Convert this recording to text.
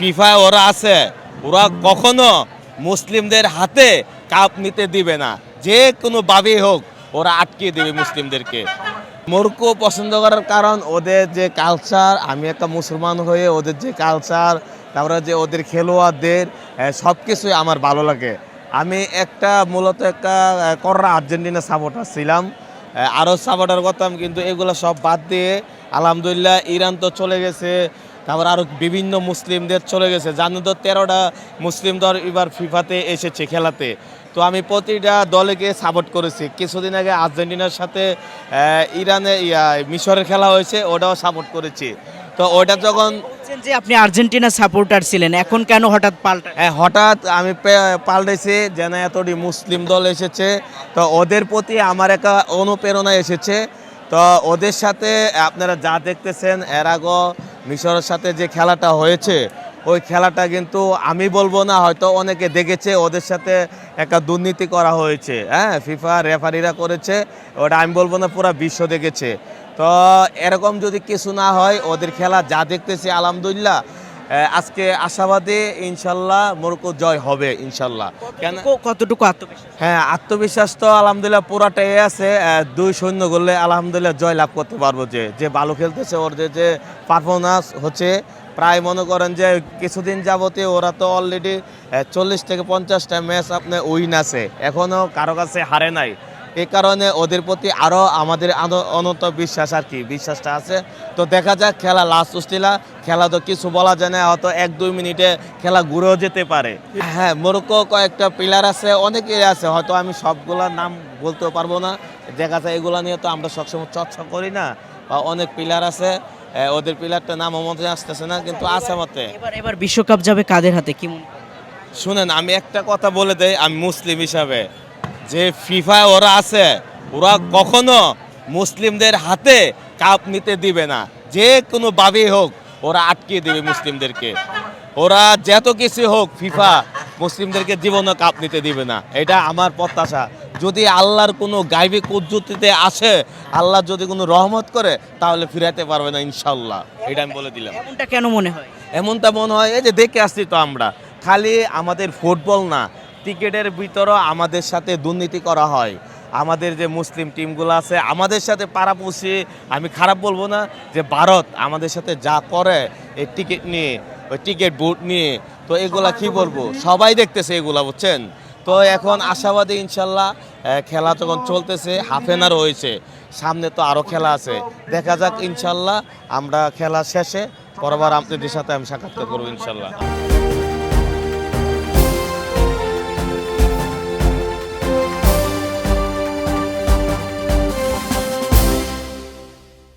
ফিফায় ওরা আছে, ওরা কখনো মুসলিমদের হাতে কাপ নিতে দিবে না, যে কোনো ভাবেই হোক ওরা আটকে দেবে মুসলিমদেরকে। মরক্কো পছন্দ করার কারণ ওদের যে কালচার, আমি একটা মুসলমান হয়ে ওদের যে কালচার, তারপরে যে ওদের খেলোয়াড়দের সব কিছুই আমার ভালো লাগে। আমি মূলত একটা কররা আর্জেন্টিনা সাপোর্টার ছিলাম, আরও সাপোর্টার করতাম, কিন্তু এগুলো সব বাদ দিয়ে আলহামদুলিল্লাহ ইরান তো চলে গেছে, তারপর আরও বিভিন্ন মুসলিমদের চলে গেছে। জানো তো 13টা মুসলিম দল এবার ফিফাতে এসেছে খেলাতে। তো আমি প্রতিটা দলকে সাপোর্ট করেছি। কিছুদিন আগে আর্জেন্টিনার সাথে মিশরের খেলা হয়েছে, ওটাও সাপোর্ট করেছি। তো ওটা যখন যে আপনি আর্জেন্টিনা সাপোর্টার ছিলেন, এখন কেন হঠাৎ পাল্টা? হঠাৎ আমি পাল্টেছি যেন এতটি মুসলিম দল এসেছে, তো ওদের প্রতি আমার একটা অনুপ্রেরণা এসেছে। তো ওদের সাথে আপনারা যা দেখতেছেন, এর আগে মিশরের সাথে যে খেলাটা হয়েছে, ওই খেলাটা কিন্তু আমি বলবো না, হয়তো অনেকে দেখেছে, ওদের সাথে একটা দুর্নীতি করা হয়েছে। হ্যাঁ, ফিফা রেফারিরা করেছে, ওটা আমি বলবো না, পুরো বিশ্ব দেখেছে। তো এরকম যদি কিছু না হয়, ওদের খেলা যা দেখতেছি আলহামদুলিল্লাহ আজকে আশাবাদী, ইনশাল্লাহ মরক্কো জয় হবে ইনশাল্লাহ। কেন কতটুকু আত্মবিশ্বাস? হ্যাঁ, আত্মবিশ্বাস তো আলহামদুলিল্লাহ পুরাটাই আছে। 2-0 গোলে আলহামদুলিল্লাহ জয় লাভ করতে পারবো। যে ভালো খেলতেছে, ওর যে পারফরমেন্স হচ্ছে, প্রায় মনে করেন যে কিছুদিন যাবতীয় ওরা তো অলরেডি 40 থেকে 50টা ম্যাচ আপনার উইন আছে, এখনও কারো কাছে হারে নাই। এই কারণে ওদের প্রতি আরও আমাদের অনন্ত বিশ্বাস, আর কি বিশ্বাসটা আছে। তো দেখা যাক, খেলা লাস্ট উস্তিলা, খেলা তো কিছু বলা যায় না, হয়তো 1-2 মিনিটে খেলা ঘুরেও যেতে পারে। হ্যাঁ, মরক্কো কয়েকটা প্লেয়ার আছে, অনেকেই আছে, হয়তো আমি সবগুলোর নাম বলতেও পারবো না। দেখা যায় এগুলো নিয়ে তো আমরা সবসময় চর্চা করি না, বা অনেক প্লেয়ার আছে, ওদের প্লেয়ারটার নাম মধ্যে আসতেছে না, কিন্তু আছে মতে। এবার বিশ্বকাপ যাবে কাদের হাতে, কি মনে করেন? শুনেন, আমি একটা কথা বলে দেই, আমি মুসলিম হিসাবে, যে ফিফায় ওরা আছে, ওরা কখনো মুসলিমদের হাতে কাপ নিতে দিবে না, যে কোনো ভাবেই হোক ওরা আটকে দেবে মুসলিমদেরকে। ওরা যত কিছু হোক, ফিফা মুসলিমদেরকে জীবনও কাপ নিতে দিবে না, এটা আমার প্রত্যাশা। যদি আল্লাহর কোনো গাইবী কুদরতিতে আসে, আল্লাহ যদি কোনো রহমত করে, তাহলে ফিরাতে পারবে না ইনশাল্লাহ, এটা আমি বলে দিলাম। এমনটা কেন মনে হয়? এমনটা মনে হয়, এই যে দেখে আসছি তো আমরা, খালি আমাদের ফুটবল না, ক্রিকেটের ভিতরেও আমাদের সাথে দুর্নীতি করা হয়। আমাদের যে মুসলিম টিমগুলো আছে, আমাদের সাথে পাড়াপড়শি, আমি খারাপ বলবো না, যে ভারত আমাদের সাথে যা করে এই টিকিট নিয়ে, ওই টিকিট বুট নিয়ে, তো এগুলা কি বলবো, সবাই দেখতেছে এগুলা, বুঝছেন। তো এখন আশাবাদী ইনশাল্লাহ, খেলা যখন চলতেছে, হাফ এন আওয়ার হয়েছে, সামনে তো আরও খেলা আছে, দেখা যাক ইনশাল্লাহ। আমরা খেলা শেষে পরবার আপনাদের সাথে আমি সাক্ষাৎকার করবো ইনশাল্লাহ।